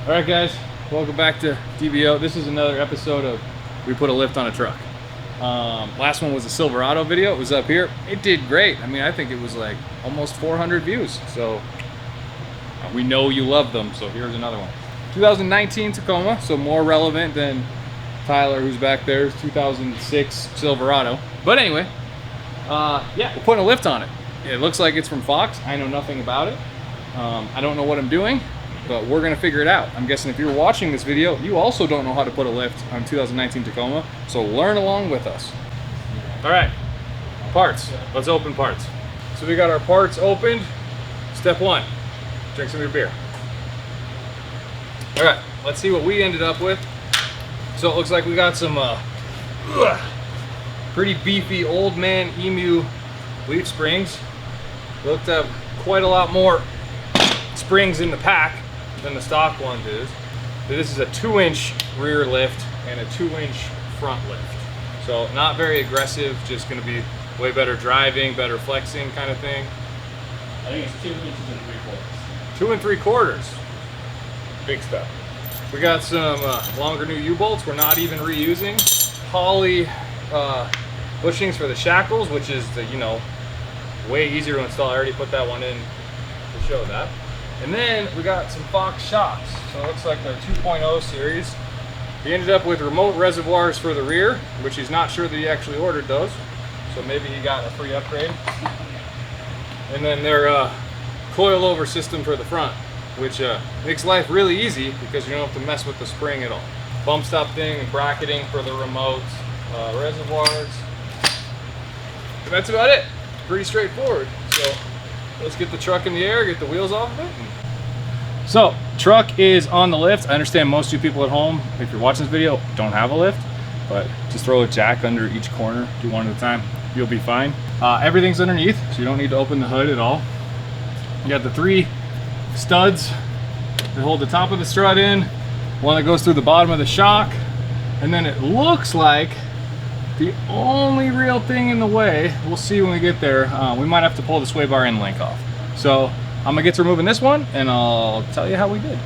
All right, guys, welcome back to DBO. This is another episode of We Put a Lift on a Truck. Last one was a Silverado video. It was up here. It did great. I mean, I think it was like almost 400 views. So we know you love them. So here's another one. 2019 Tacoma, so more relevant than Tyler, who's back there, 2006 Silverado. But anyway, yeah, we're putting a lift on it. It looks like it's from Fox. I know nothing about it. I don't know what I'm doing, but we're gonna figure it out. I'm guessing if you're watching this video, you also don't know how to put a lift on 2019 Tacoma, so learn along with us. All right, parts. Let's open parts. So we got our parts opened. Step one, drink some of your beer. All right, let's see what we ended up with. So it looks like we got some pretty beefy Old Man Emu leaf springs. Looked up quite a lot more springs in the pack than the stock one is. This is a 2-inch rear lift and a 2-inch front lift. So not very aggressive, just gonna be way better driving, better flexing kind of thing. I think it's 2 inches and 3/4. 2 3/4. Big stuff. We got some longer new U-bolts. We're not even reusing. Poly bushings for the shackles, which is the, you know, way easier to install. I already put that one in to show that. And then we got some Fox shocks. So it looks like their 2.0 series. He ended up with remote reservoirs for the rear, which he's not sure that he actually ordered those. So maybe he got a free upgrade. And then their coilover system for the front, which makes life really easy because you don't have to mess with the spring at all. Bump stop thing and bracketing for the remotes, reservoirs. And that's about it. Pretty straightforward. So let's get the truck in the air, get the wheels off of it. So, truck is on the lift. I understand most of you people at home, if you're watching this video, don't have a lift, but just throw a jack under each corner, do one at a time, you'll be fine. Everything's underneath, so you don't need to open the hood at all. You got the 3 studs that hold the top of the strut in, one that goes through the bottom of the shock, and then it looks like the only real thing in the way, we'll see when we get there, we might have to pull the sway bar end link off. So I'm gonna get to removing this one and I'll tell you how we did.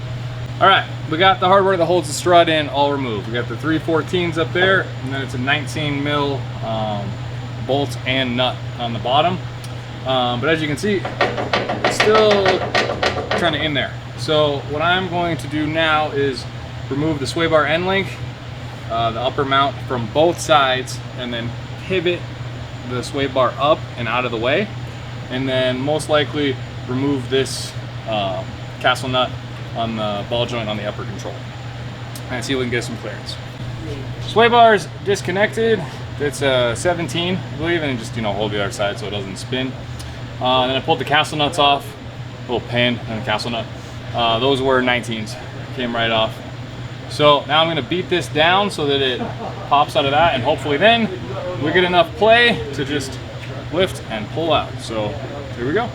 All right, we got the hardware that holds the strut in all removed. We got the 314s up there, and then it's a 19 mil bolt and nut on the bottom. But as you can see, it's still kind of in there. So what I'm going to do now is remove the sway bar end link, the upper mount from both sides, and then pivot the sway bar up and out of the way, and then most likely remove this castle nut on the ball joint on the upper control and see if we can get some clearance. Sway bar is disconnected. It's a 17, I believe, and just, you know, hold the other side so it doesn't spin. Then I pulled the castle nuts off, little pin and a castle nut. Those were 19s, came right off. So now I'm gonna beat this down so that it pops out of that, and hopefully then we get enough play to just lift and pull out. So here we go.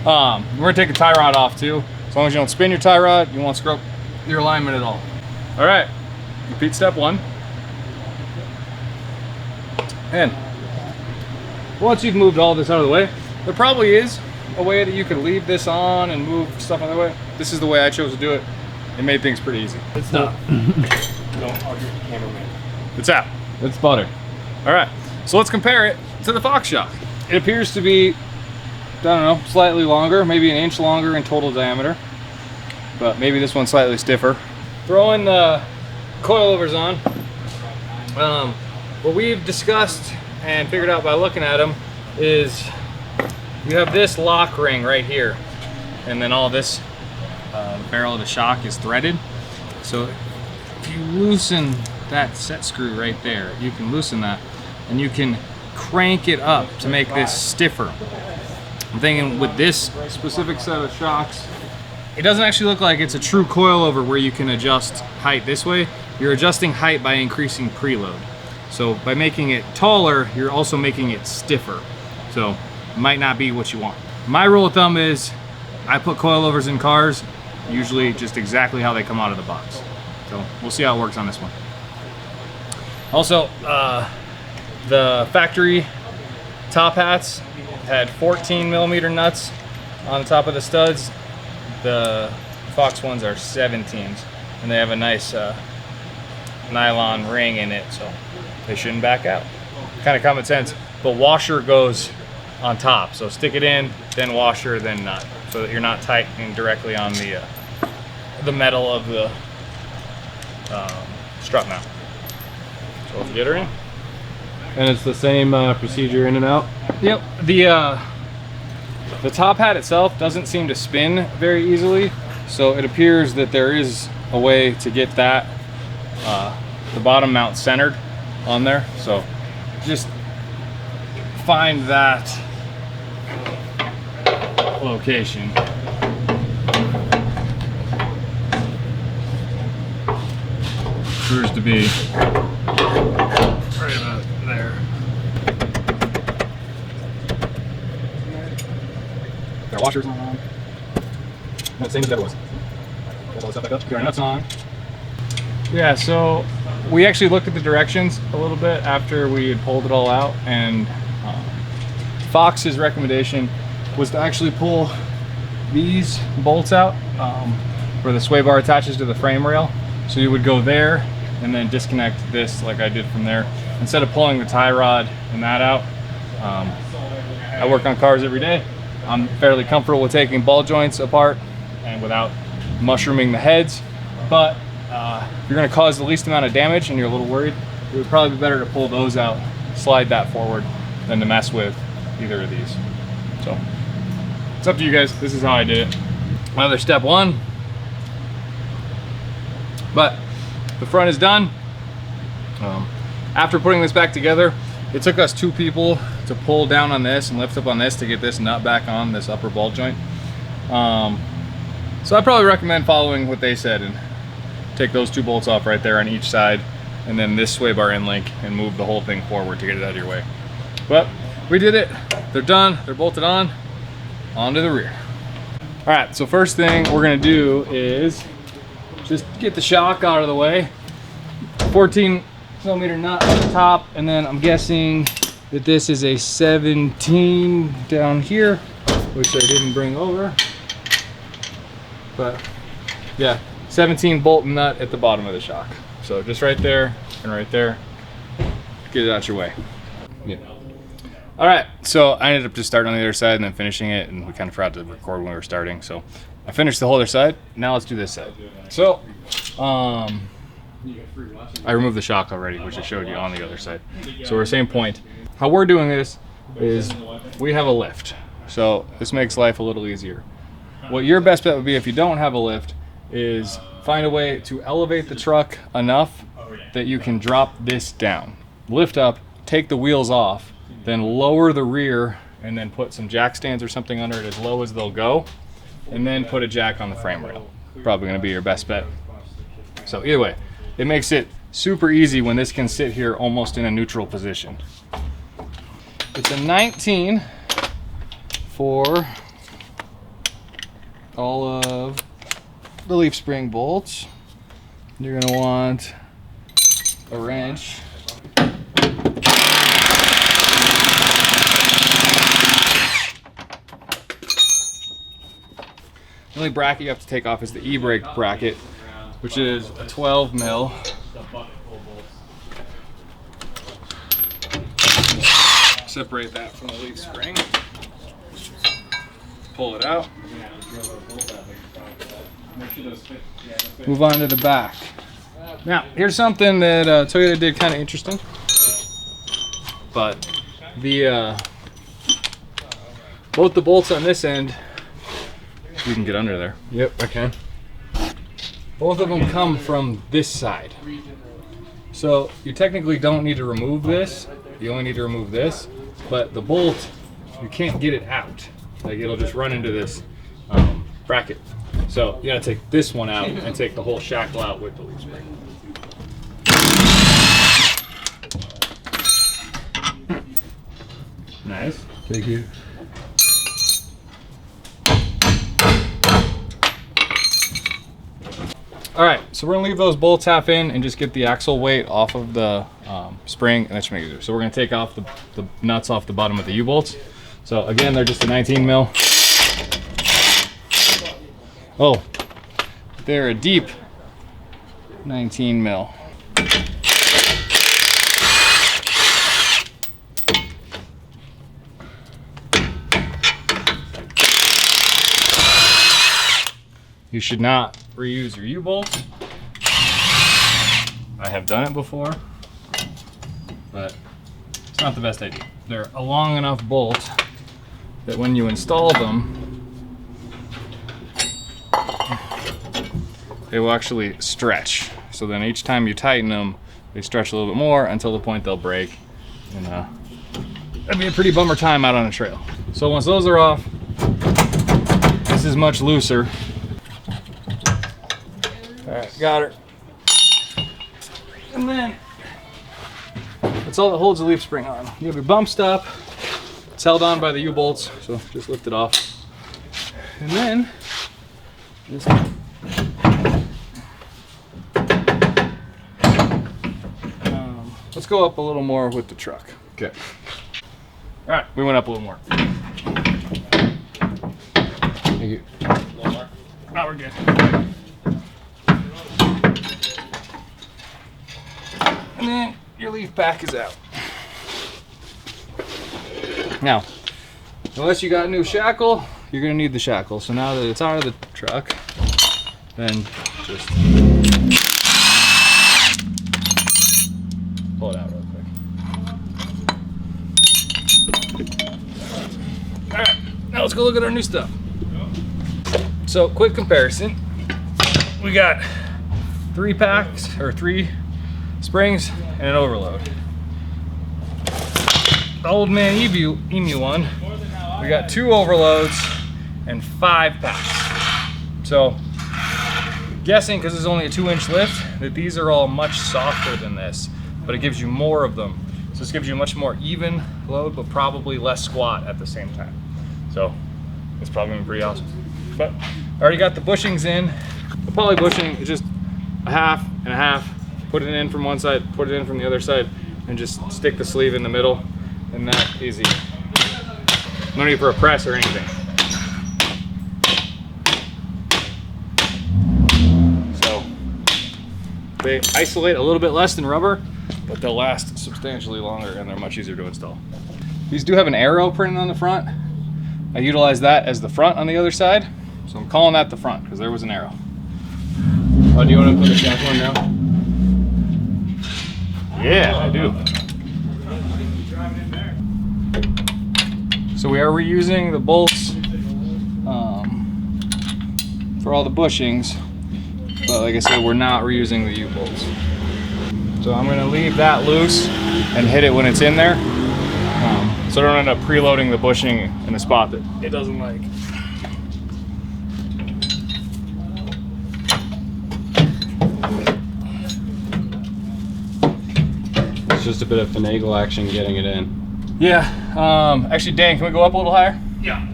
We're gonna take the tie rod off too. As long as you don't spin your tie rod, you won't screw up your alignment at all. All right, repeat step 1. And once you've moved all this out of the way, there probably is a way that you could leave this on and move stuff on the way. This is the way I chose to do it. It made things pretty easy. It's not. Don't argue with the cameraman. It's out. It's butter. All right, so let's compare it to the Fox shock. It appears to be, I don't know, slightly longer, maybe 1 inch longer in total diameter, but maybe this one's slightly stiffer. Throwing the coilovers on. What we've discussed and figured out by looking at them is you have this lock ring right here, and then all this barrel of the shock is threaded. So if you loosen that set screw right there, you can loosen that and you can crank it up to make this stiffer. I'm thinking with this specific set of shocks, it doesn't actually look like it's a true coilover where you can adjust height this way. You're adjusting height by increasing preload. So by making it taller, you're also making it stiffer. So it might not be what you want. My rule of thumb is I put coilovers in cars usually just exactly how they come out of the box. So we'll see how it works on this one. Also, the factory top hats had 14 millimeter nuts on the top of the studs. The Fox ones are 17s, and they have a nice nylon ring in it, so they shouldn't back out. Kind of common sense. But washer goes on top, so stick it in, then washer, then nut, so that you're not tightening directly on the metal of the strut mount. So let's get her in. And it's the same procedure in and out? Yep. The top hat itself doesn't seem to spin very easily, so it appears that there is a way to get that the bottom mount centered on there. So just find that location. Appears to be right about there. Our washers on. Same as that was. Got all the stuff back up. Get our nuts on. Yeah, so we actually looked at the directions a little bit after we had pulled it all out, and Fox's recommendation was to actually pull these bolts out where the sway bar attaches to the frame rail. So you would go there and then disconnect this like I did from there. Instead of pulling the tie rod and that out, I work on cars every day. I'm fairly comfortable with taking ball joints apart and without mushrooming the heads, but if you're going to cause the least amount of damage and you're a little worried, it would probably be better to pull those out, slide that forward, than to mess with either of these. So it's up to you guys. This is how I did it. Another step one, but the front is done. After putting this back together, it took us 2 people to pull down on this and lift up on this to get this nut back on this upper ball joint. So I probably recommend following what they said and take those 2 bolts off right there on each side, and then this sway bar end link, and move the whole thing forward to get it out of your way. But we did it. They're done. They're bolted on. Onto the rear. All right, so first thing we're gonna do is just get the shock out of the way. 14mm nut on the top, and then I'm guessing that this is a 17 down here, which I didn't bring over. But yeah, 17 bolt nut at the bottom of the shock. So just right there and right there. Get it out your way. Yeah. All right, so I ended up just starting on the other side and then finishing it, and we kind of forgot to record when we were starting. So I finished the whole other side. Now let's do this side. So I removed the shock already, which I showed you on the other side. So we're same point. How we're doing this is we have a lift. So this makes life a little easier. What your best bet would be if you don't have a lift is find a way to elevate the truck enough that you can drop this down. Lift up, take the wheels off, then lower the rear, and then put some jack stands or something under it as low as they'll go, and then put a jack on the frame rail. Probably gonna be your best bet. So either way, it makes it super easy when this can sit here almost in a neutral position. It's a 19 for all of the leaf spring bolts. You're gonna want a wrench. The only bracket you have to take off is the e-brake bracket, which is a 12 mil. Separate that from the leaf spring. Pull it out. Move on to the back. Now, here's something that Toyota did kind of interesting. But the both the bolts on this end, you can get under there. Yep, I can. Both of them come from this side. So you technically don't need to remove this. You only need to remove this. But the bolt, you can't get it out. Like, it'll just run into this bracket. So you gotta take this one out and take the whole shackle out with the leaf spring. Nice. Thank you. All right, so we're gonna leave those bolts half in and just get the axle weight off of the spring, and that should make it easier. So we're gonna take off the nuts off the bottom of the U-bolts. So again, they're just a 19 mil. Oh, They're a deep 19 mil. You should not reuse your U-bolts. I have done it before, but it's not the best idea. They're a long enough bolt that when you install them, they will actually stretch. So then each time you tighten them, they stretch a little bit more until the point they'll break. And that'd be a pretty bummer time out on a trail. So once those are off, this is much looser. All right, got her. And then, that's all that holds the leaf spring on. You have your bump stop. It's held on by the U-bolts, so just lift it off. And then, just let's go up a little more with the truck. Okay. All right, we went up a little more. Thank you. A little more. Now we're good. And then your leaf pack is out. Now, unless you got a new shackle, you're gonna need the shackle. So now that it's out of the truck, then just pull it out real quick. All right, now let's go look at our new stuff. So, quick comparison. We got 3 packs, or 3 springs and an overload. The Old Man Emu one, we got 2 overloads and 5 packs. So, guessing, because it's only a 2-inch lift, that these are all much softer than this, but it gives you more of them. So this gives you a much more even load, but probably less squat at the same time. So it's probably gonna be pretty awesome. But I already got the bushings in. The poly bushing is just a half and a half. Put it in from one side, put it in from the other side, and just stick the sleeve in the middle, and that is easy. No need for a press or anything. So they isolate a little bit less than rubber, but they'll last substantially longer and they're much easier to install. These do have an arrow printed on the front. I utilize that as the front on the other side, so I'm calling that the front because there was an arrow. Oh, do you want to put the shackle in now? Yeah, I do. So we are reusing the bolts for all the bushings, but like I said, we're not reusing the U-bolts. So I'm gonna leave that loose and hit it when it's in there, so I don't end up preloading the bushing in a spot that it doesn't like. It's just a bit of finagle action getting it in. Yeah, actually Dan, can we go up a little higher? Yeah.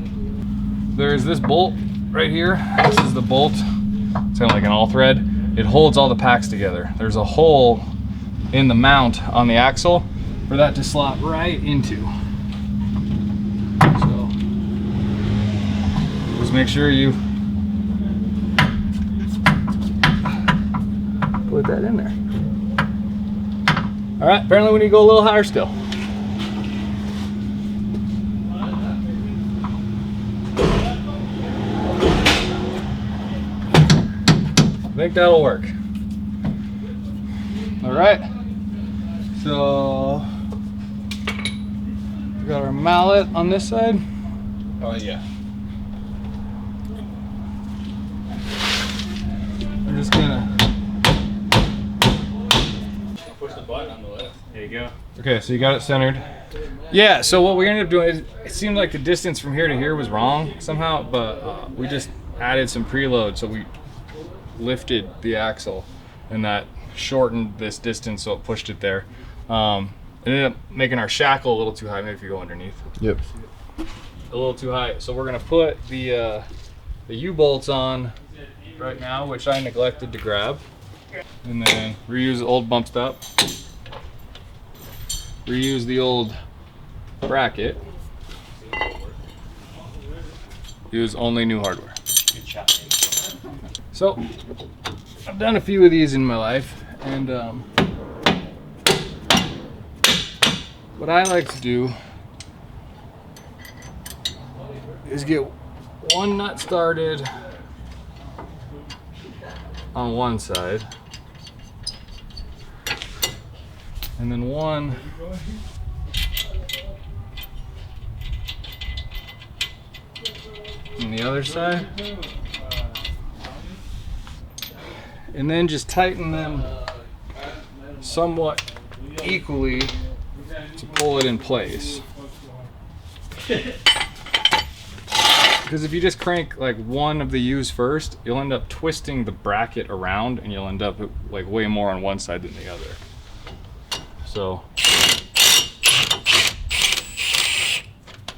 There's this bolt right here. This is the bolt. It's kind of like an all thread. It holds all the packs together. There's a hole in the mount on the axle for that to slot right into. So just make sure you put that in there. All right, apparently we need to go a little higher still. I think that'll work. All right, so we got our mallet on this side. Oh yeah. We're just gonna Push the button on the left. There you go. Okay, so you got it centered. Yeah, so what we ended up doing is, it seemed like the distance from here to here was wrong somehow, but we just added some preload, so we lifted the axle, and that shortened this distance, so it pushed it there. It ended up making our shackle a little too high. Maybe if you go underneath. Yep. A little too high. So we're gonna put the U-bolts on right now, which I neglected to grab, and then reuse the old bump stop. Reuse the old bracket. Use only new hardware. So So I've done a few of these in my life, and what I like to do is get one nut started on one side, and then one on the other side, and then just tighten them somewhat equally to pull it in place. Because if you just crank like one of the U's first, you'll end up twisting the bracket around, and you'll end up like way more on one side than the other. So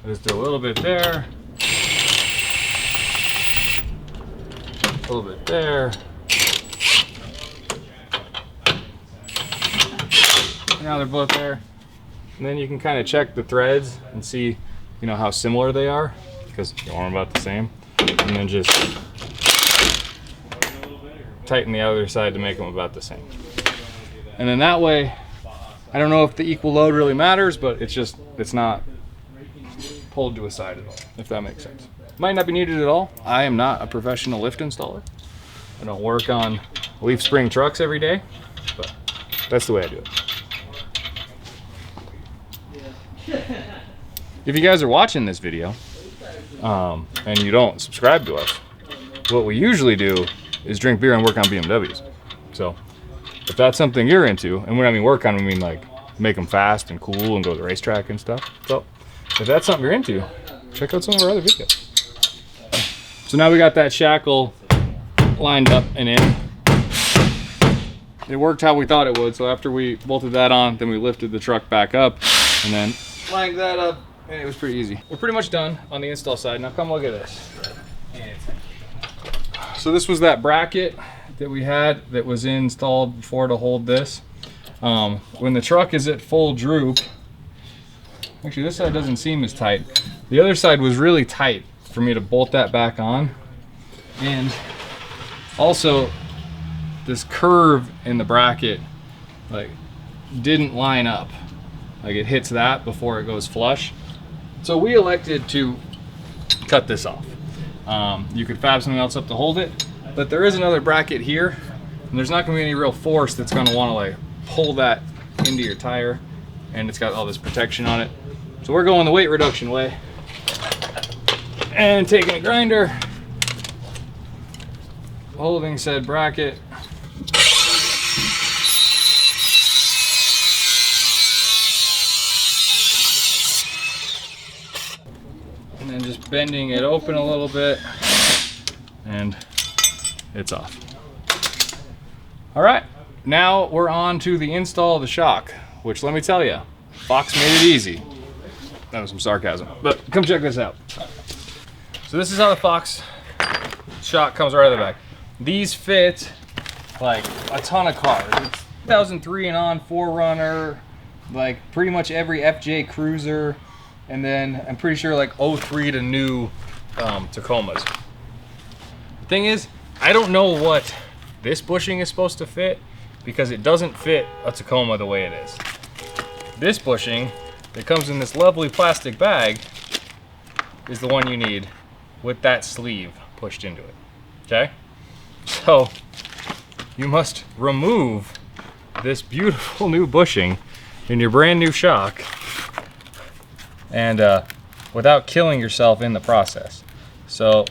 just do a little bit there, a little bit there. Now they're both there. And then you can kind of check the threads and see, you know, how similar they are, because you want them about the same. And then just tighten the other side to make them about the same. And then that way, I don't know if the equal load really matters, but it's not pulled to a side at all, if that makes sense. Might not be needed at all. I am not a professional lift installer. I don't work on leaf spring trucks every day, but that's the way I do it. If you guys are watching this video and you don't subscribe to us, what we usually do is drink beer and work on BMWs. So if that's something you're into, and when I mean work on, we mean like make them fast and cool and go to the racetrack and stuff. So if that's something you're into, check out some of our other videos. So now we got that shackle lined up and in. It worked how we thought it would. So after we bolted that on, then we lifted the truck back up and then lined that up, and it was pretty easy. We're pretty much done on the install side. Now come look at this. So this was that bracket that we had that was installed before to hold this. When the truck is at full droop, actually this side doesn't seem as tight. The other side was really tight for me to bolt that back on. And also this curve in the bracket like didn't line up. Like it hits that before it goes flush. So we elected to cut this off. You could fab something else up to hold it, but there is another bracket here, and there's not gonna be any real force that's gonna wanna like pull that into your tire, and it's got all this protection on it. So we're going the weight reduction way and taking a grinder, holding said bracket, and then just bending it open a little bit, and it's off. All right, now we're on to the install of the shock, which let me tell you, Fox made it easy. That was some sarcasm, but come check this out. So this is how the Fox shock comes right out of the back. These fit like a ton of cars. It's 2003 and on 4Runner, like pretty much every FJ Cruiser, and then I'm pretty sure like 03 to new Tacomas. The thing is, I don't know what this bushing is supposed to fit because it doesn't fit a Tacoma the way it is. This bushing that comes in this lovely plastic bag is the one you need with that sleeve pushed into it, okay? So you must remove this beautiful new bushing in your brand new shock, and without killing yourself in the process. So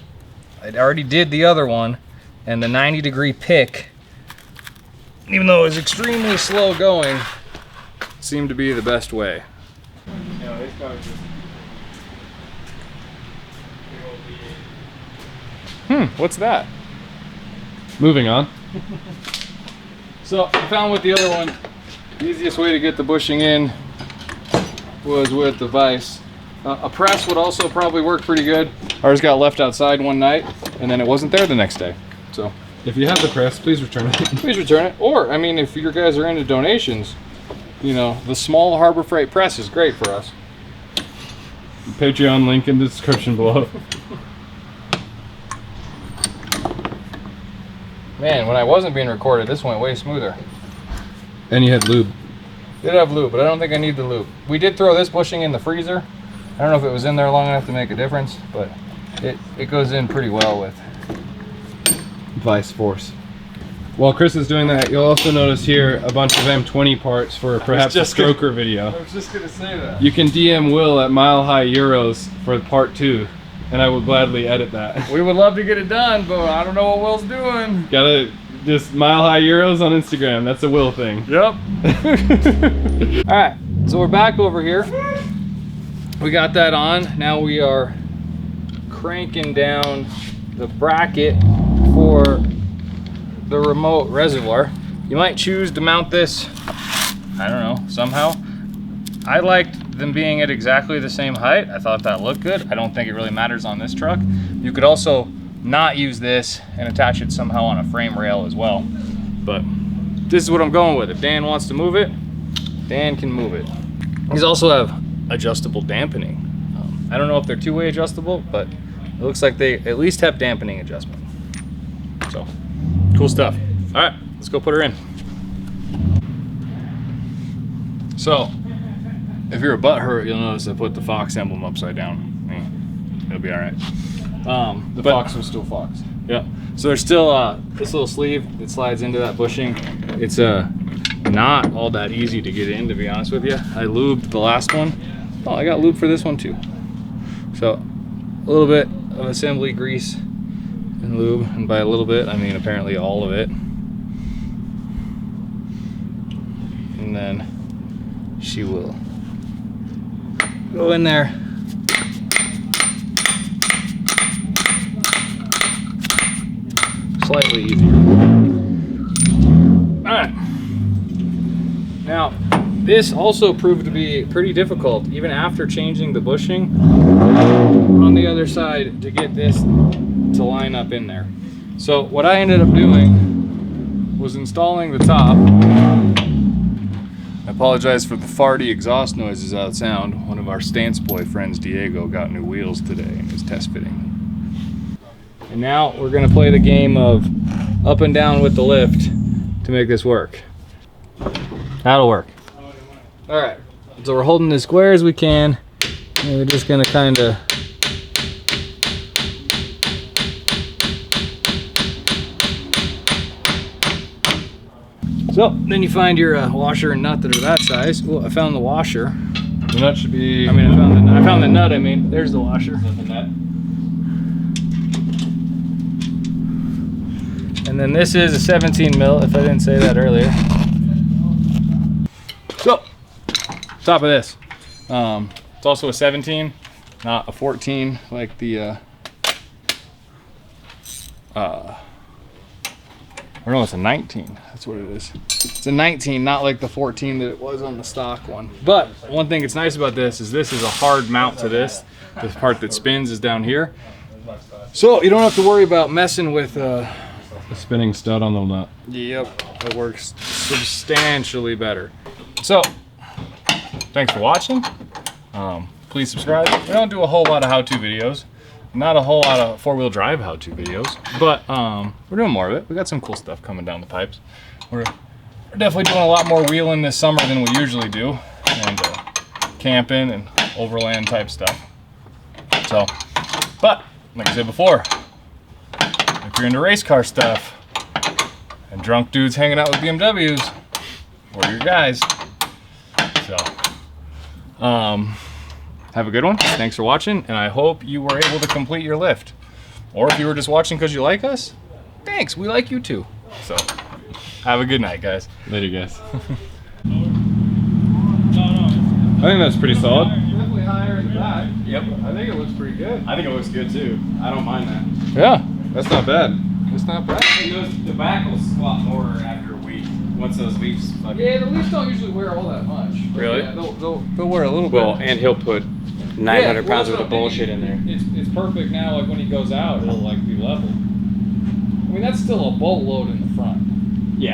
I already did the other one, and the 90-degree pick, even though it was extremely slow going, seemed to be the best way. What's that? Moving on. So I found with the other one, the easiest way to get the bushing in was with the vise. A press would also probably work pretty good. Ours got left outside one night, and then it wasn't there the next day. So If you have the press, please return it. please return it. Or, I mean, if your guys are into donations, you know, the small Harbor Freight press is great for us. Patreon link in the description below. Man, when I wasn't being recorded, this went way smoother. And you had lube. Did have lube, but I don't think I need the lube. We did throw this bushing in the freezer. I don't know if it was in there long enough to make a difference, but it goes in pretty well with Vice force. While Chris is doing that, you'll also notice here a bunch of M20 parts for perhaps a stroker video. I was just gonna say that. You can DM Will at Mile High Euros for part 2, and I will gladly edit that. We would love to get it done, but I don't know what Will's doing. Gotta just Mile High Euros on Instagram. That's a Will thing. Yep. All right, so we're back over here. We got that on. Now we are cranking down the bracket for the remote reservoir. You might choose to mount this, I don't know, somehow. I liked them being at exactly the same height. I thought that looked good. I don't think it really matters on this truck. You could also not use this and attach it somehow on a frame rail as well. But this is what I'm going with. If Dan wants to move it, Dan can move it. These also have adjustable dampening. I don't know if they're two-way adjustable, but it looks like they at least have dampening adjustment. So, cool stuff. All right, let's go put her in. So, if you're a butthurt, you'll notice I put the Fox emblem upside down. It'll be all right. The Fox was still Fox. Yeah. So there's still this little sleeve that slides into that bushing. It's not all that easy to get in, to be honest with you. I lubed the last one. Oh, I got lube for this one too. So a little bit of assembly grease and lube, and by a little bit I mean apparently all of it. And then she will go in there. Slightly easier. All right. Now, this also proved to be pretty difficult, even after changing the bushing on the other side, to get this to line up in there. So what I ended up doing was installing the top. I apologize for the farty exhaust noises out sound. One of our Stance Boy friends, Diego, got new wheels today and is test fitting. And now we're gonna play the game of up and down with the lift to make this work. That'll work. All right, so we're holding as square as we can, and we're just gonna kinda so then you find your washer and nut that are that size. Oh, I found the washer. The nut should be... I found the nut, there's the washer. The nut. And then this is a 17 mil, if I didn't say that earlier. So, top of this. It's also a 17, not a 14 like the, or no, it's a 19. That's what it is. It's a 19, not like the 14 that it was on the stock one. But one thing that's nice about this is a hard mount to this. The part that spins is down here. So you don't have to worry about messing with, a spinning stud on the nut. Yep, it works substantially better. So, thanks for watching. Please subscribe. We don't do a whole lot of how-to videos. Not a whole lot of four-wheel drive how-to videos, but we're doing more of it. We got some cool stuff coming down the pipes. We're definitely doing a lot more wheeling this summer than we usually do, and camping and overland type stuff. So, but like I said before, if you're into race car stuff and drunk dudes hanging out with BMWs, we're your guys. So, have a good one. Thanks for watching, and I hope you were able to complete your lift. Or if you were just watching because you like us, thanks. We like you too. So, have a good night, guys. Later, guys. I think that's pretty solid. Definitely higher in the back. Yep. I think it looks pretty good. I think it looks good too. I don't mind that. Yeah, That's not bad. it's not bad. The back will squat more after a week once those leaves. Yeah, the leaves don't usually wear all that much. But Really? Yeah, they'll wear a little Well, bit. and he'll put 900 pounds worth of bullshit in there. It's perfect now. Like when he goes out, it'll like be level. I mean, that's still a boatload in the front.